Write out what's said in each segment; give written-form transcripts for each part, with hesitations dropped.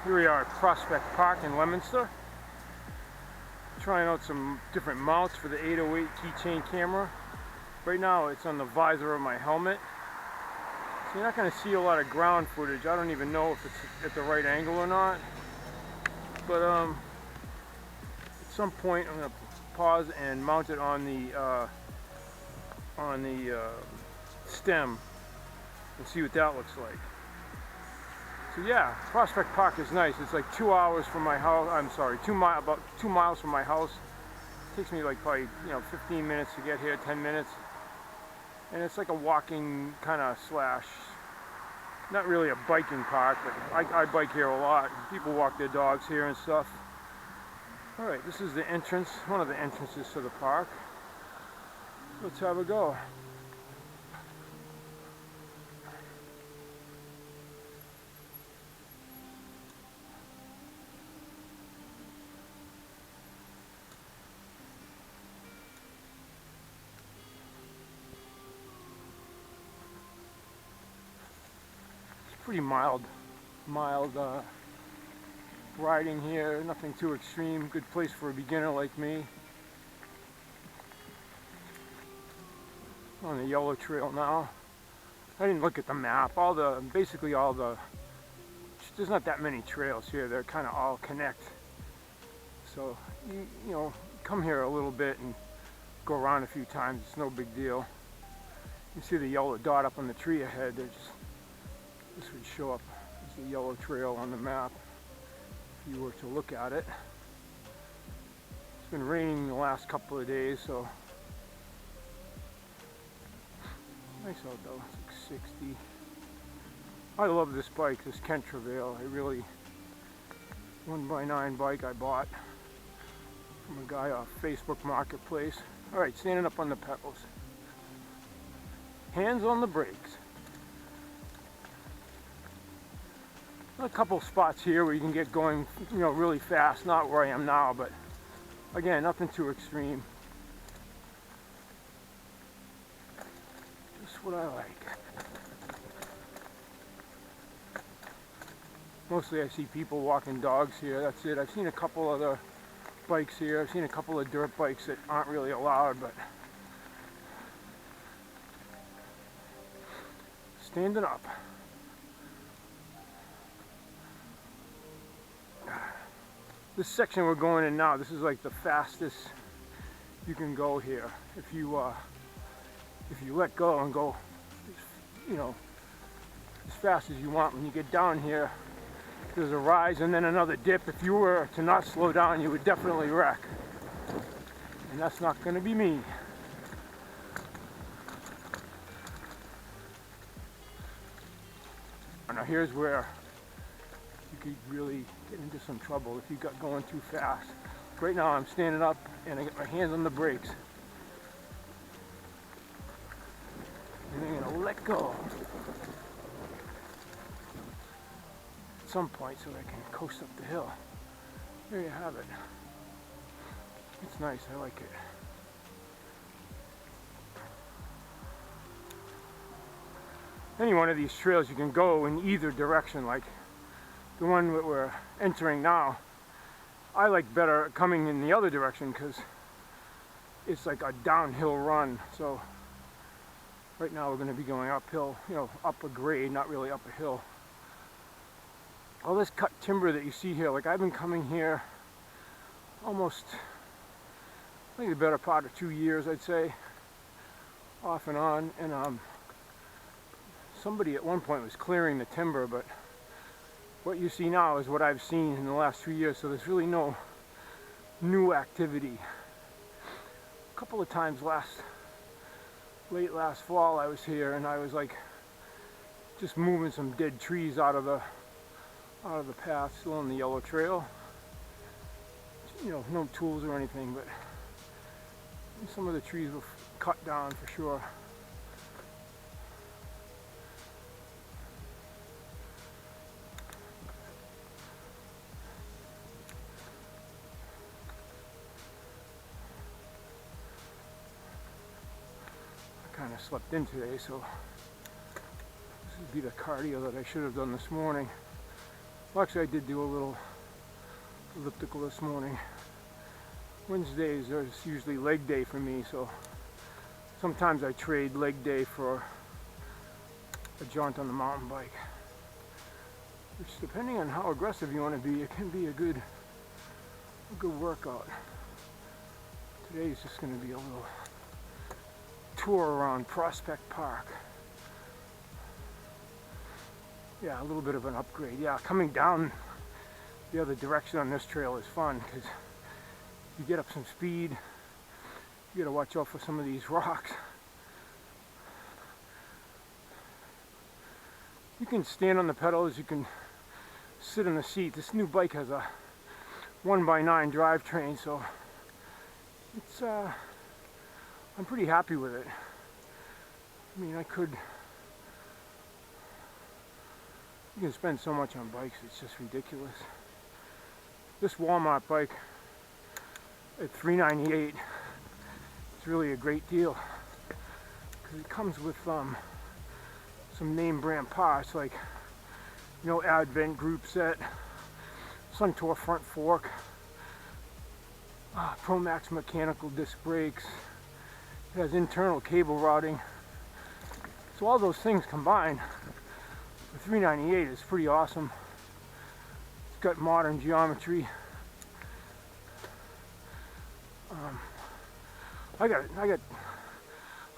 Here we are at Prospect Park in Leominster. Trying out some different mounts for the 808 keychain camera. Right now it's on the visor of my helmet. So you're not going to see a lot of ground footage. I don't even know if it's at the right angle or not. But at some point I'm going to pause and mount it on the stem and see what that looks like. So yeah, Prospect Park is nice. It's like 2 hours from my house. I'm sorry, about 2 miles from my house. It takes me like probably 15 minutes to get here, 10 minutes. And it's like a walking kind of slash, not really a biking park, but I bike here a lot. People walk their dogs here and stuff. All right, this is the entrance, one of the entrances to the park. Let's have a go. Pretty mild riding here, nothing too extreme. Good place for a beginner like me. On the yellow trail now. I didn't look at the map. Basically all the there's not that many trails here. They're kind of all connect. So you know, come here a little bit and go around a few times. It's no big deal. You see the yellow dot up on the tree ahead. This would show up as a yellow trail on the map if you were to look at it. It's been raining the last couple of days, so nice out though. It's like 60. I love this bike, this Kent Trouvaille. 1x9 bike I bought from a guy off Facebook Marketplace. Alright, standing up on the pedals. Hands on the brakes. A couple spots here where you can get going, really fast. Not where I am now, but again, nothing too extreme. Just what I like. Mostly I see people walking dogs here. That's it. I've seen a couple other bikes here. I've seen a couple of dirt bikes that aren't really allowed, but standing up. This section we're going in now, this is like the fastest you can go here. If you let go and go, as fast as you want. When you get down here, there's a rise and then another dip. If you were to not slow down, you would definitely wreck. And that's not going to be me. Now here's where you could really get into some trouble if you got going too fast. Right now I'm standing up and I got my hands on the brakes. And I'm gonna let go at some point so I can coast up the hill. There you have it. It's nice, I like it. Any one of these trails you can go in either direction, like the one that we're entering now. I like better coming in the other direction because it's like a downhill run. So right now we're going to be going uphill, up a grade, not really up a hill. All this cut timber that you see here, like I've been coming here almost, I think the better part of 2 years, I'd say, off and on. And somebody at one point was clearing the timber, but what you see now is what I've seen in the last 2 years, so there's really no new activity. A couple of times late last fall I was here and I was like just moving some dead trees out of the path, still on the yellow trail. No tools or anything, but some of the trees were cut down for sure. Kind of slept in today, so this would be the cardio that I should have done this morning. Well, actually I did do a little elliptical this morning. Wednesdays are usually leg day for me, so sometimes I trade leg day for a jaunt on the mountain bike, which, depending on how aggressive you want to be, it can be a good workout. Today is just going to be a little tour around Prospect Park. Yeah, a little bit of an upgrade. Yeah, coming down the other direction on this trail is fun because you get up some speed. You gotta watch out for some of these rocks. You can stand on the pedals, you can sit in the seat. This new bike has a 1x9 drivetrain, so it's I'm pretty happy with it. I mean, you can spend so much on bikes, it's just ridiculous. This Walmart bike at $398 is really a great deal because it comes with some name brand parts like, you know, Advent group set, Suntour front fork, Promax mechanical disc brakes. It has internal cable routing. So all those things combined for $398 is pretty awesome. It's got modern geometry.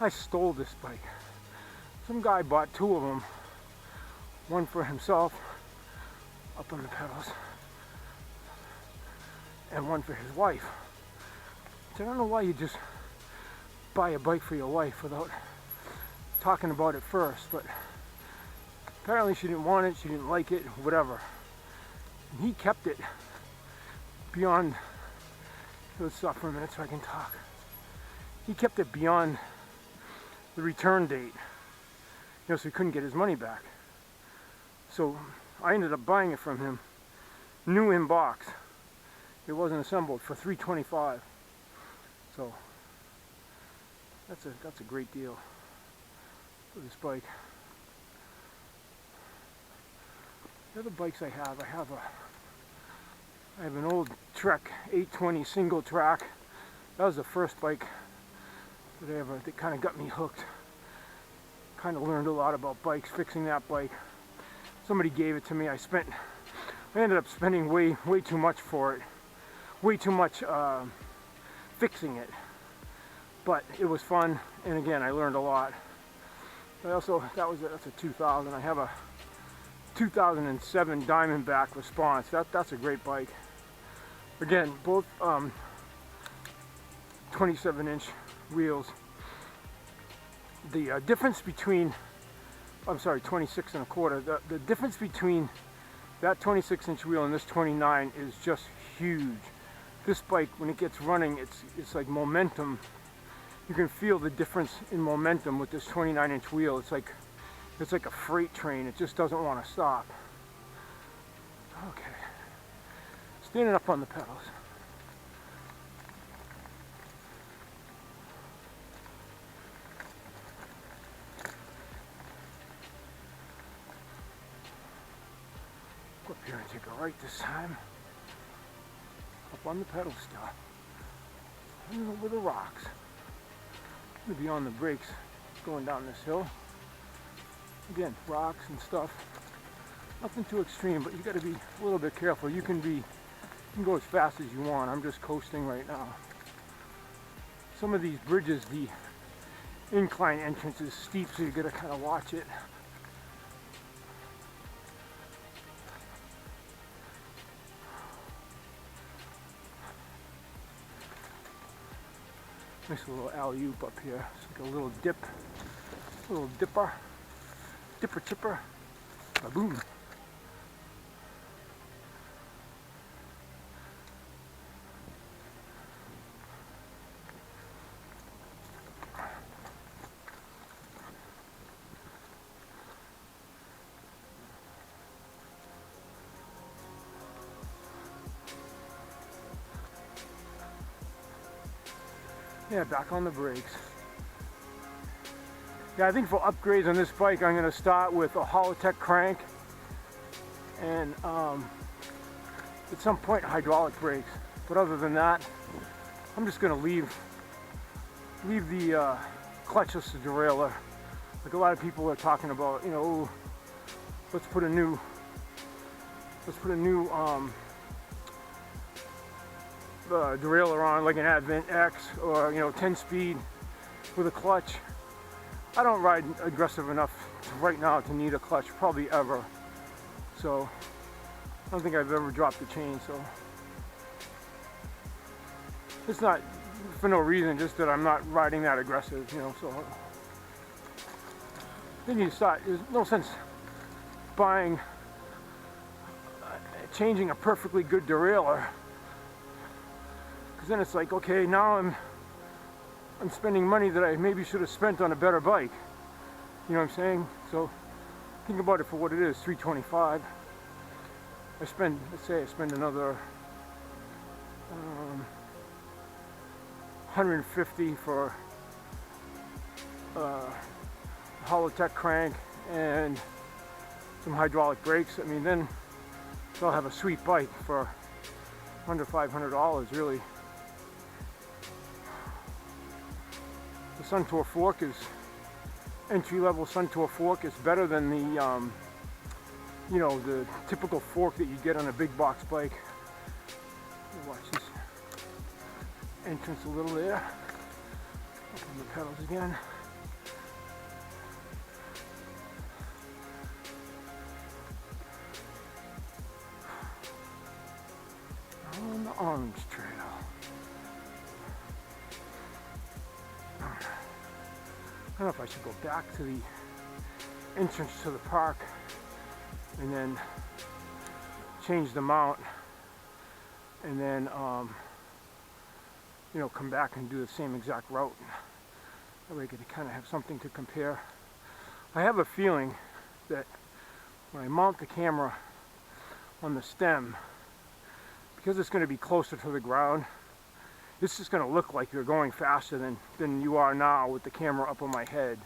I stole this bike. Some guy bought two of them, one for himself up on the pedals and one for his wife. So I don't know why you just buy a bike for your wife without talking about it first, but apparently she didn't want it, she didn't like it, whatever. And he kept it beyond, let's stop for a minute so I can talk. He kept it beyond the return date, you know, so he couldn't get his money back. So I ended up buying it from him, new in box. It wasn't assembled, for $325. So that's a great deal for this bike. The other bikes I have an old Trek 820 single track. That was the first bike that kind of got me hooked. Kind of learned a lot about bikes fixing that bike. Somebody gave it to me. I ended up spending way too much for it. Way too much fixing it. But it was fun, and again, I learned a lot. That's a 2000. I have a 2007 Diamondback Response. That's a great bike. Again, both 27-inch wheels. The difference between, 26 and a quarter. The difference between that 26-inch wheel and this 29 is just huge. This bike, when it gets running, it's like momentum. You can feel the difference in momentum with this 29-inch wheel. It's like a freight train. It just doesn't want to stop. Okay. Standing up on the pedals. Go up here and take a right this time. Up on the pedal still. And over the rocks. I'm gonna be on the brakes going down this hill. Again, rocks and stuff. Nothing too extreme, but you got to be a little bit careful. You can go as fast as you want. I'm just coasting right now. Some of these bridges, the incline entrance is steep, so you got to kind of watch it. Nice little alley-oop up here. It's like a little dip, little dipper chipper, boom. Yeah, back on the brakes. Yeah, I think for upgrades on this bike, I'm going to start with a Holotech crank and at some point hydraulic brakes. But other than that, I'm just going to leave the clutchless derailleur. Like a lot of people are talking about, you know, let's put a new derailleur on, like an Advent X, or, you know, 10-speed with a clutch. I don't ride aggressive enough right now to need a clutch, probably ever. So I don't think I've ever dropped the chain. So it's not for no reason, just that I'm not riding that aggressive, you know. So then you start, there's no sense buying, changing a perfectly good derailleur, because then it's like, okay, now I'm spending money that I maybe should have spent on a better bike. You know what I'm saying? So think about it for what it is, $325. Let's say I spend another $150 for Holotech crank and some hydraulic brakes. I mean, then I'll have a sweet bike for under $500, really. The Suntour fork is entry-level. Suntour fork is better than the you know, the typical fork that you get on a big box bike. Watch this entrance a little there. Open the pedals again. On the Orange Trail. I don't know if I should go back to the entrance to the park and then change the mount, and then you know, come back and do the same exact route. That way I could kind of have something to compare. I have a feeling that when I mount the camera on the stem, because it's going to be closer to the ground, this is going to look like you're going faster than you are now with the camera up on my head.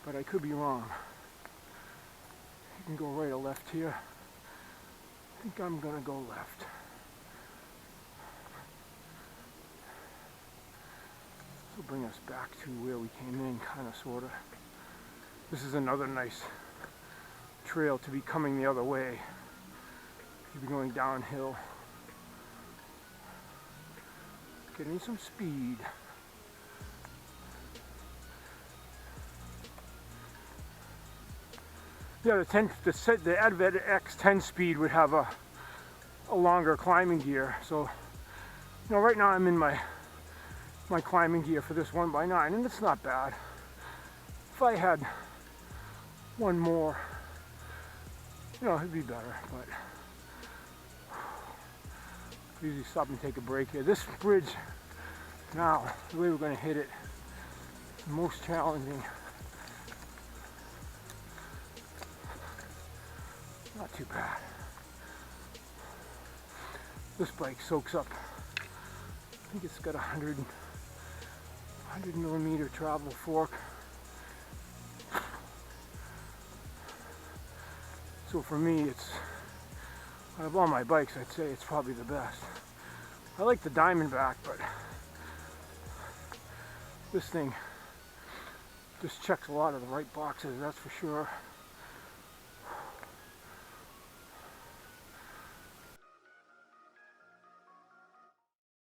But I could be wrong. You can go right or left here. I think I'm going to go left. This will bring us back to where we came in, kind of, sort of. This is another nice trail to be coming the other way. You'll be going downhill. Getting some speed. Yeah, the Advent X 10-speed would have a longer climbing gear. So, you know, right now I'm in my climbing gear for this 1x9, and it's not bad. If I had one more, you know, it'd be better. But usually stop and take a break here. This bridge now, the way we're going to hit it, the most challenging. Not too bad. This bike soaks up, I think it's got a 100 millimeter travel fork. So for me, it's, out of all my bikes, I'd say it's probably the best. I like the Diamondback, but this thing just checks a lot of the right boxes, that's for sure.